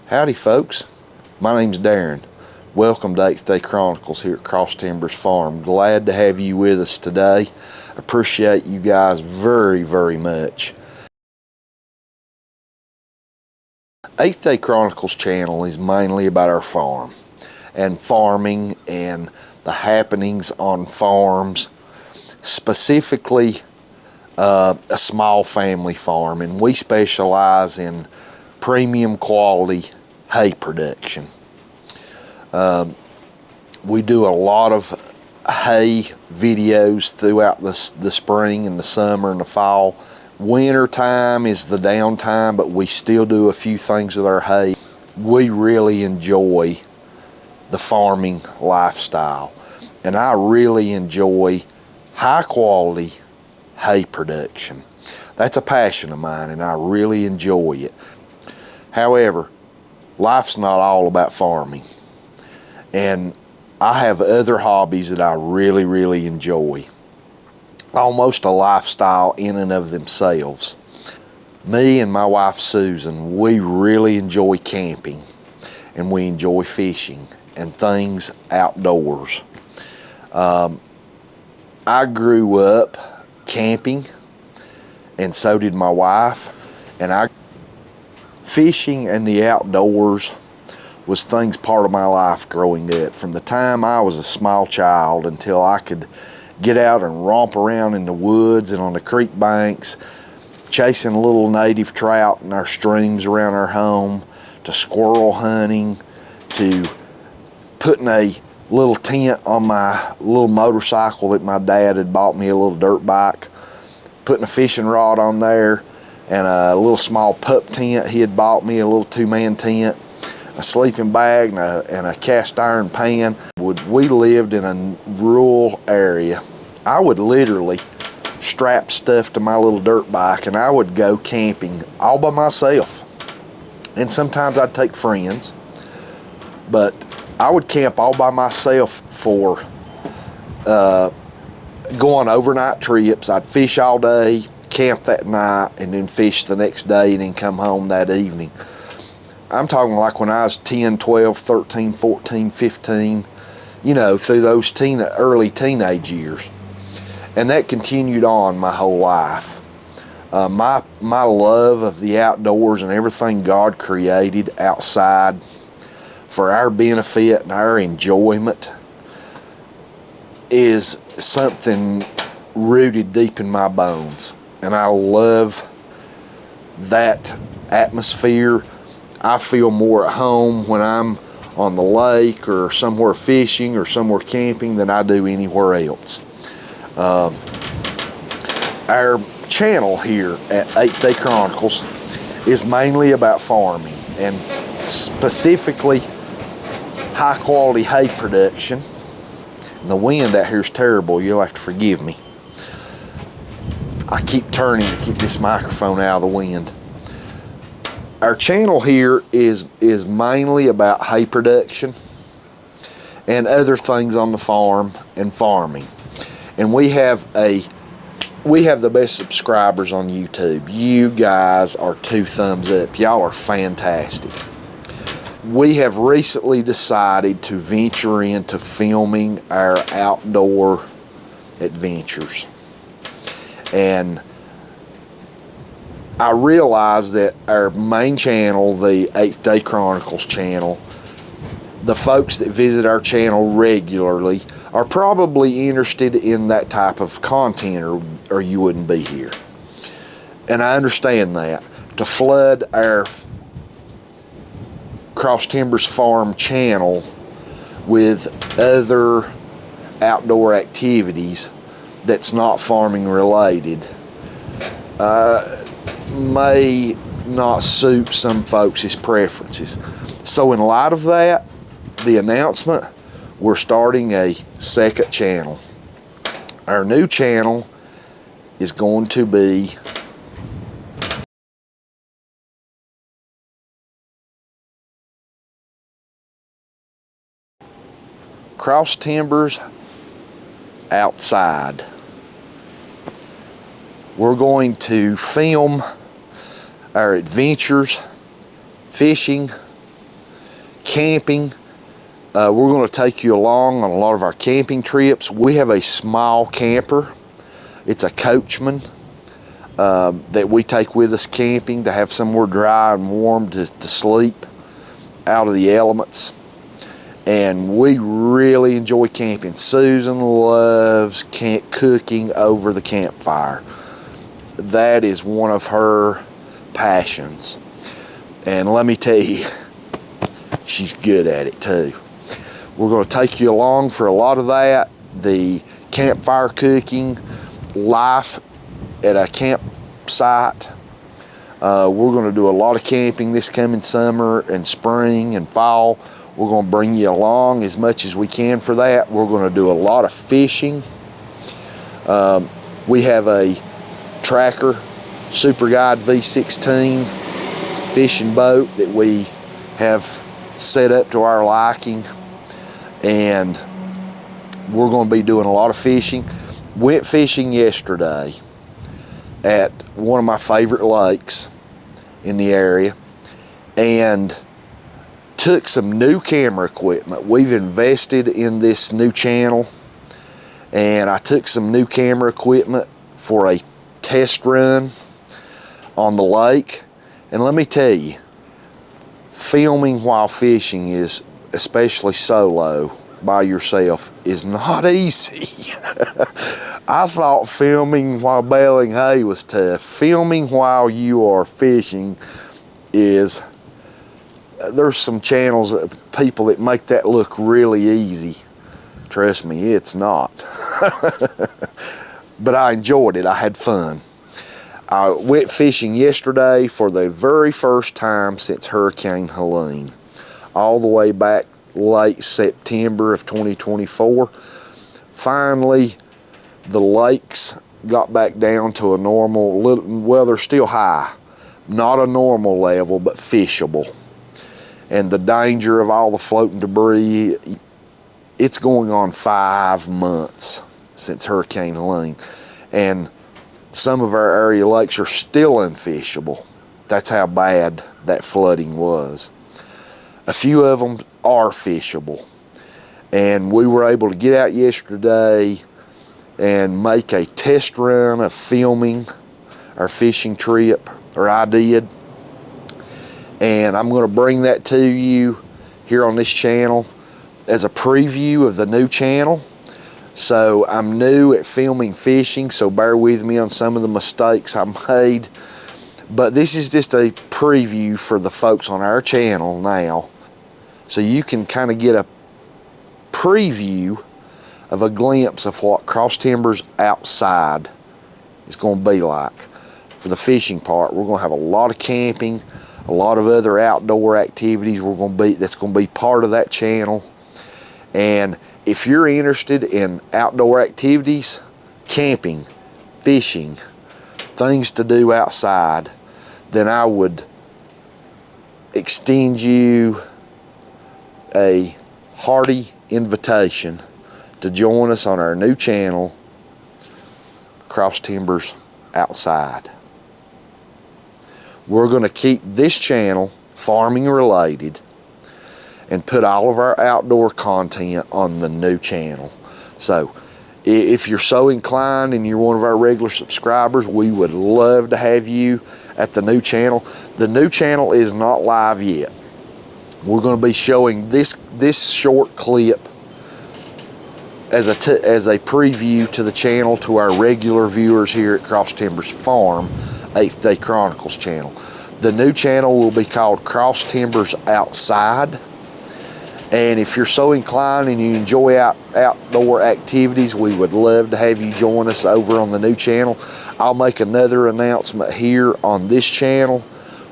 Howdy folks, my name's Darren. Welcome to 8th Day Chronicles here at Cross Timbers Farm. Glad to have you with us today. Appreciate you guys very, very much. 8th Day Chronicles channel is mainly about our farm and farming and the happenings on farms, specifically a small family farm, and we specialize in premium quality hay production. We do a lot of hay videos throughout the spring and the summer and the fall. Winter time is the downtime, but we still do a few things with our hay. We really enjoy the farming lifestyle, and I really enjoy high quality hay production. That's a passion of mine, and I really enjoy it. However, life's not all about farming, and I have other hobbies that I really, really enjoy. Almost a lifestyle in and of themselves. Me and my wife Susan, we really enjoy camping, and we enjoy fishing and things outdoors. I grew up camping, and so did my wife, and fishing and the outdoors was things part of my life growing up. From the time I was a small child until I could get out and romp around in the woods and on the creek banks, chasing little native trout in our streams around our home, to squirrel hunting, to putting a little tent on my little motorcycle that my dad had bought me, a little dirt bike, putting a fishing rod on there, and a little small pup tent he had bought me, a little two-man tent, a sleeping bag, and a cast iron pan. We lived in a rural area. I would literally strap stuff to my little dirt bike, and I would go camping all by myself. And sometimes I'd take friends, but I would camp all by myself for going overnight trips. I'd fish all day, camp that night, and then fish the next day, and then come home that evening. I'm talking like when I was 10, 12, 13, 14, 15, you know, through those early teenage years. And that continued on my whole life. My love of the outdoors and everything God created outside for our benefit and our enjoyment is something rooted deep in my bones. And I love that atmosphere. I feel more at home when I'm on the lake or somewhere fishing or somewhere camping than I do anywhere else. Our channel here at 8th Day Chronicles is mainly about farming, and specifically high quality hay production. And the wind out here is terrible, you'll have to forgive me. I keep turning to keep this microphone out of the wind. Our channel here is mainly about hay production and other things on the farm and farming. And we have the best subscribers on YouTube. You guys are 2 thumbs up. Y'all are fantastic. We have recently decided to venture into filming our outdoor adventures. And I realize that our main channel, the 8th Day Chronicles channel, the folks that visit our channel regularly are probably interested in that type of content, or you wouldn't be here. And I understand that. To flood our Cross Timbers Farm channel with other outdoor activities that's not farming related may not suit some folks' preferences. So in light of that, the announcement, we're starting a second channel. Our new channel is going to be Cross Timbers Outside. We're going to film our adventures, fishing, Camping, we're going to take you along on a lot of our camping trips. We have a small camper. It's a Coachman that we take with us camping to have somewhere dry and warm to sleep out of the elements. And we really enjoy camping. Susan loves cooking over the campfire. That is one of her passions. And let me tell you, she's good at it too. We're going to take you along for a lot of that. The campfire cooking, life at a campsite. We're going to do a lot of camping this coming summer and spring and fall. We're going to bring you along as much as we can for that. We're going to do a lot of fishing. We have a Tracker Super Guide V16 fishing boat that we have set up to our liking, and we're going to be doing a lot of fishing. Went fishing yesterday at one of my favorite lakes in the area, and took some new camera equipment. We've invested in this new channel, and I took some new camera equipment for a test run on the lake. And let me tell you, filming while fishing is, especially solo by yourself, is not easy. I thought filming while baling hay was tough. Filming while you are fishing is, there's some channels, people that make that look really easy. Trust me, it's not. But I enjoyed it. I had fun. I went fishing yesterday for the very first time since Hurricane Helene, all the way back late September of 2024. Finally, the lakes got back down to a normal, well, they're still high, not a normal level, but fishable. And the danger of all the floating debris, it's going on 5 months since Hurricane Helene. And some of our area lakes are still unfishable. That's how bad that flooding was. A few of them are fishable. And we were able to get out yesterday and make a test run of filming our fishing trip, or I did. And I'm going to bring that to you here on this channel as a preview of the new channel. So I'm new at filming fishing, so bear with me on some of the mistakes I made. But this is just a preview for the folks on our channel now, so you can kind of get a preview of a glimpse of what cross timbers outside is going to be like. For the fishing part, we're going to have a lot of camping, a lot of other outdoor activities that's going to be part of that channel. And if you're interested in outdoor activities, camping, fishing, things to do outside, then I would extend you a hearty invitation to join us on our new channel, Cross Timbers Outside. We're going to keep this channel farming related and put all of our outdoor content on the new channel. So if you're so inclined and you're one of our regular subscribers, we would love to have you at the new channel. The new channel is not live yet. We're going to be showing this short clip as a preview to the channel to our regular viewers here at Cross Timbers Farm 8th Day Chronicles channel. The new channel will be called Cross Timbers Outside. And if you're so inclined and you enjoy outdoor activities, we would love to have you join us over on the new channel. I'll make another announcement here on this channel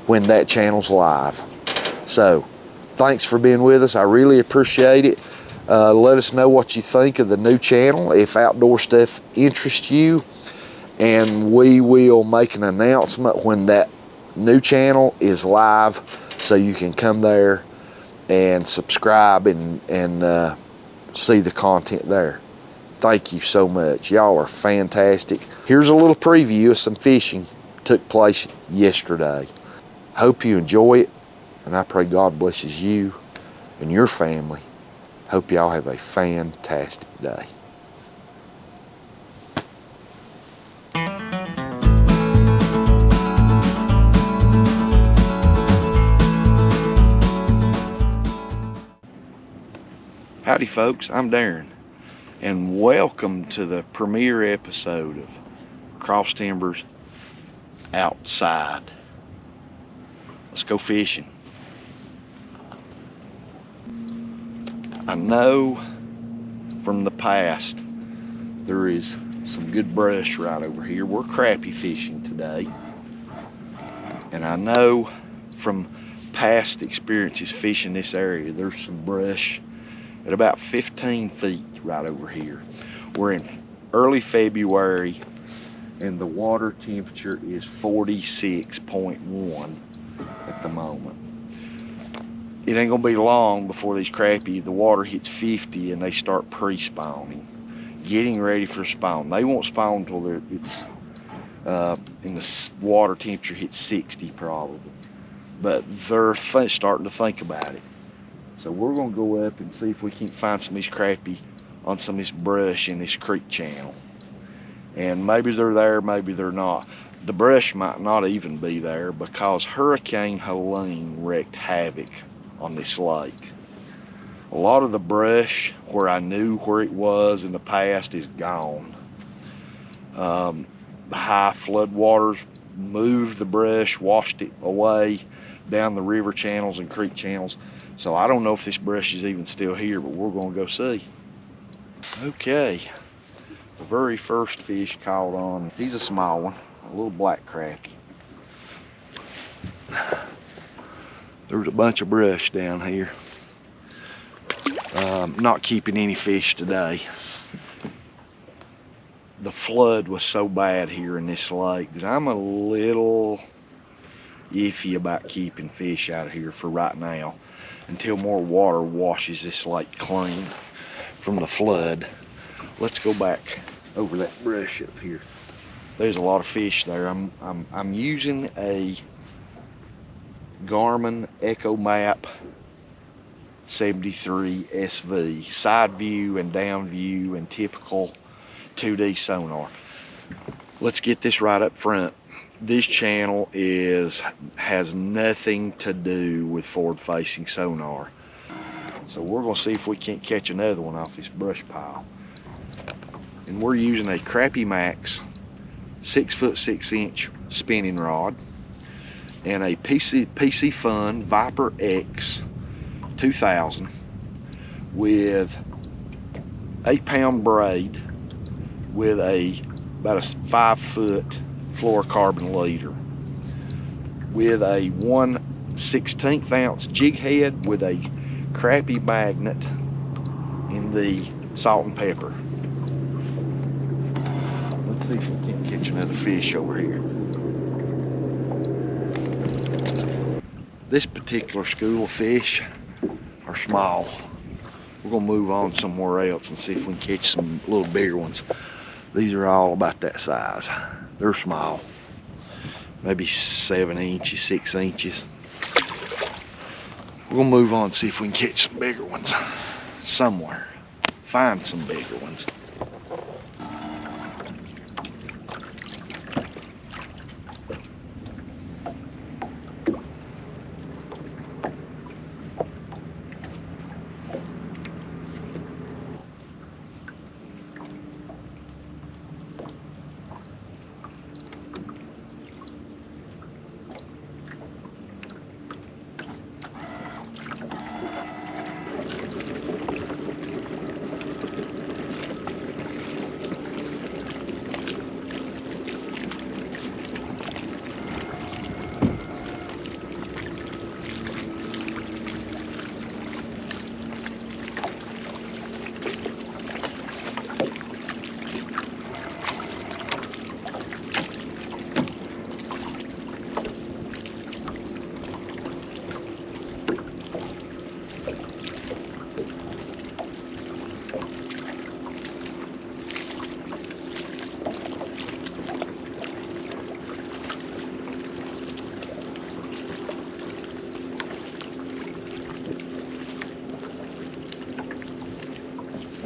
when that channel's live. So thanks for being with us. I really appreciate it. Let us know what you think of the new channel, if outdoor stuff interests you, and we will make an announcement when that new channel is live, so you can come there and subscribe and see the content there. Thank you so much. Y'all are fantastic. Here's a little preview of some fishing took place yesterday. Hope you enjoy it, and I pray God blesses you and your family. Hope y'all have a fantastic day. Howdy folks, I'm Darren, and welcome to the premiere episode of Cross Timbers Outside. Let's go fishing. I know from the past there is some good brush right over here. We're crappie fishing today, and I know from past experiences fishing this area there's some brush at about 15 feet right over here. We're in early February and the water temperature is 46.1 at the moment. It ain't gonna be long before these crappie, the water hits 50 and they start pre-spawning, getting ready for spawn. They won't spawn until it's in the water temperature hits 60 probably, but they're starting to think about it. So we're gonna go up and see if we can find some of these crappie on some of this brush in this creek channel. And maybe they're there, maybe they're not. The brush might not even be there because Hurricane Helene wreaked havoc on this lake. A lot of the brush where I knew where it was in the past is gone. The high flood waters moved the brush, washed it away down the river channels and creek channels. So I don't know if this brush is even still here, but we're gonna go see. Okay, the very first fish caught on, he's a small one, a little black crappie. There's a bunch of brush down here. Not keeping any fish today. The flood was so bad here in this lake that I'm a little iffy about keeping fish out of here for right now until more water washes this lake clean from the flood. Let's go back over that brush up here. There's a lot of fish there. I'm using a Garmin Echo Map 73 SV, side view and down view and typical 2D sonar. Let's get this right up front. This channel has nothing to do with forward-facing sonar. So we're gonna see if we can't catch another one off this brush pile. And we're using a Crappie Maxx 6' 6" spinning rod and a Piscifun Viper X 2000 with 8-pound braid with about a 5-foot fluorocarbon leader with a 1/16 ounce jig head with a crappie magnet in the salt and pepper. Let's see if we can catch another fish over here. This particular school of fish are small. We're gonna move on somewhere else and see if we can catch some little bigger ones. These are all about that size. They're small, maybe 7 inches, 6 inches. We're gonna move on and see if we can catch some bigger ones somewhere. Find some bigger ones.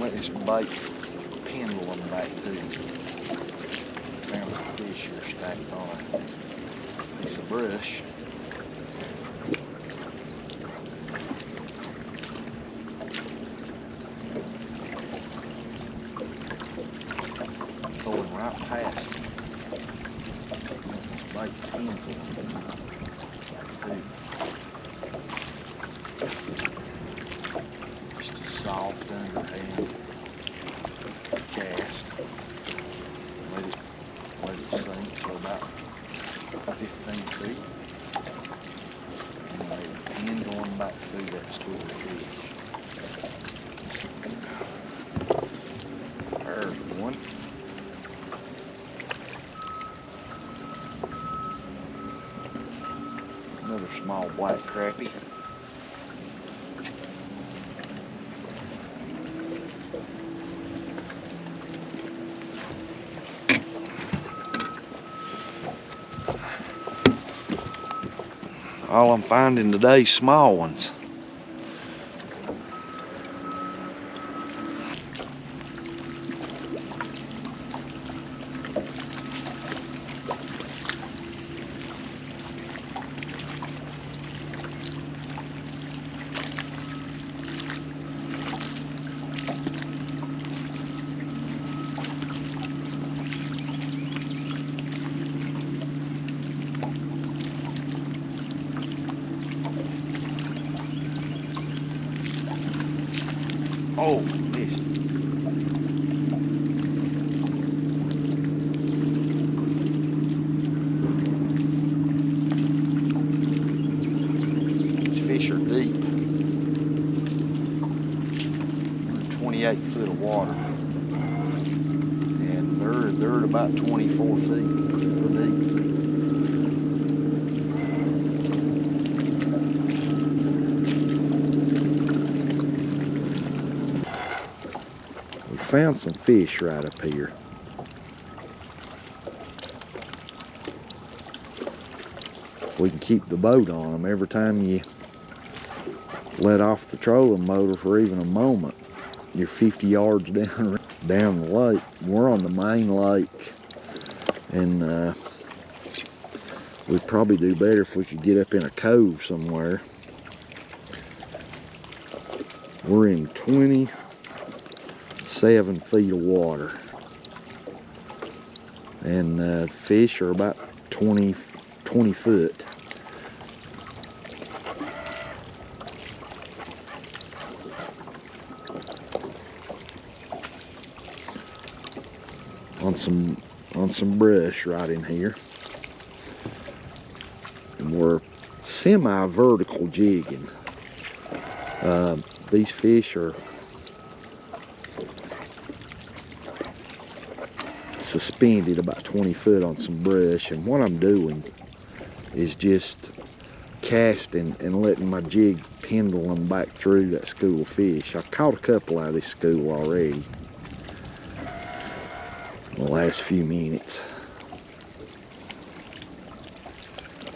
let this bait pendulum back to you. Found some fish here stacked on a piece of brush. Going right past it. This bait pendulum back to you. Just a soft underhand cast. Let it sink for about 15 feet. And let it pendulum back through that school of fish. There's one. Another small black crappie. All I'm finding today is small ones. Oh, missed. These fish are deep. 28 foot of water. And they're at about 24 feet. They're deep. Found some fish right up here. If we can keep the boat on them, every time you let off the trolling motor for even a moment, you're 50 yards down the lake. We're on the main lake, and we'd probably do better if we could get up in a cove somewhere. We're in 27 feet of water, and fish are about 20 foot. On some brush right in here, and we're semi-vertical jigging. These fish are suspended about 20 foot on some brush, and what I'm doing is just casting and letting my jig pendulum back through that school of fish. I've caught a couple out of this school already in the last few minutes,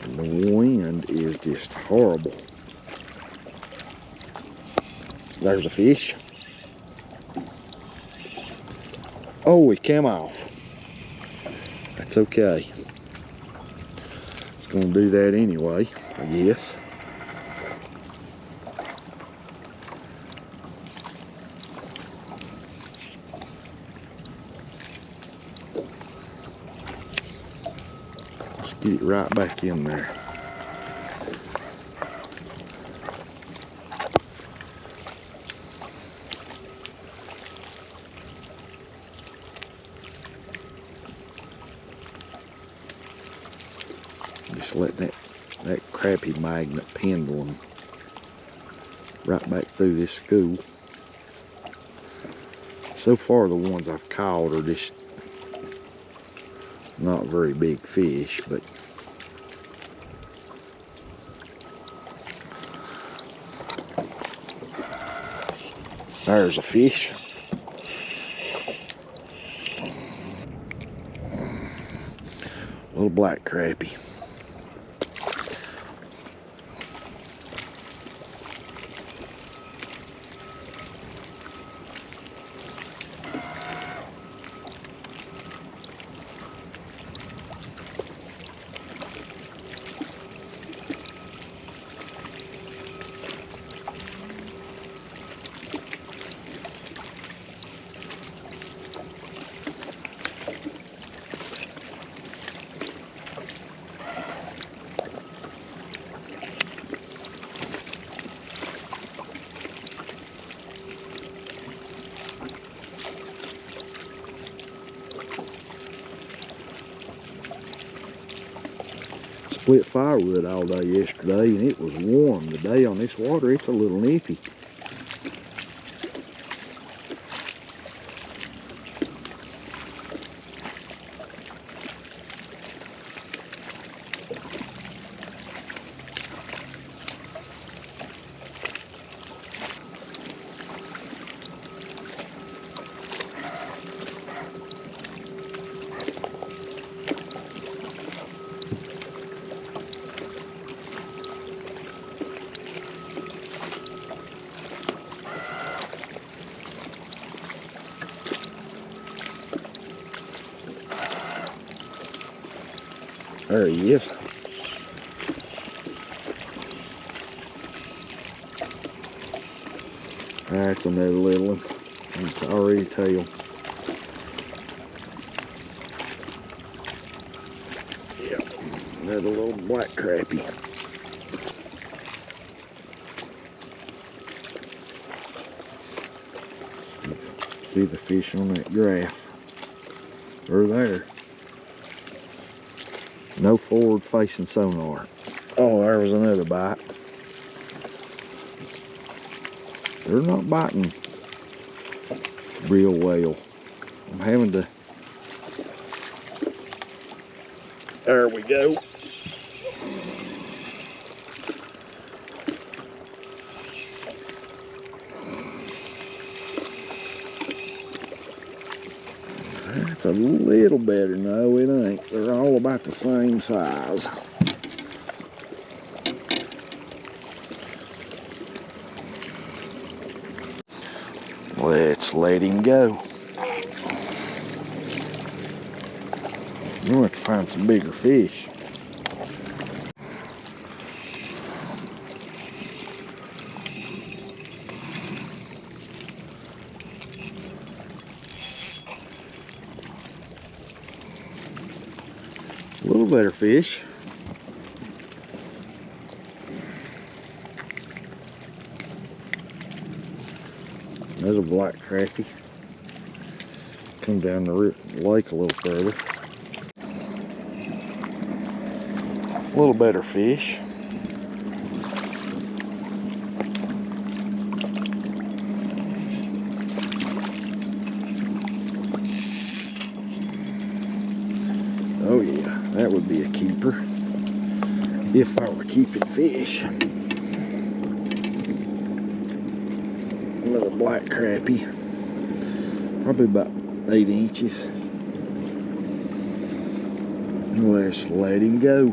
and the wind is just horrible. There's a fish. Oh, it came off. That's okay. It's gonna do that anyway, I guess. Let's get it right back in there. Just letting that crappie magnet pendulum right back through this school. So far the ones I've caught are just not very big fish, but there's a fish. Little black crappie. split firewood all day yesterday, and it was warm. Today on this water, it's a little nippy. There he is. That's another little one. You can already tell. Yep, another little black crappie. See the fish on that graph? They're there. No forward-facing sonar. Oh, there was another bite. They're not biting real well. I'm having to... There we go. That's a little better. No, it ain't. They're all about the same size. Let's let him go. We'll have to find some bigger fish. A little better fish. There's a black crappie. Come down the lake a little further. A little better fish. Oh yeah, that would be a keeper if I were keeping fish. Another black crappie, probably about 8 inches. Let's let him go.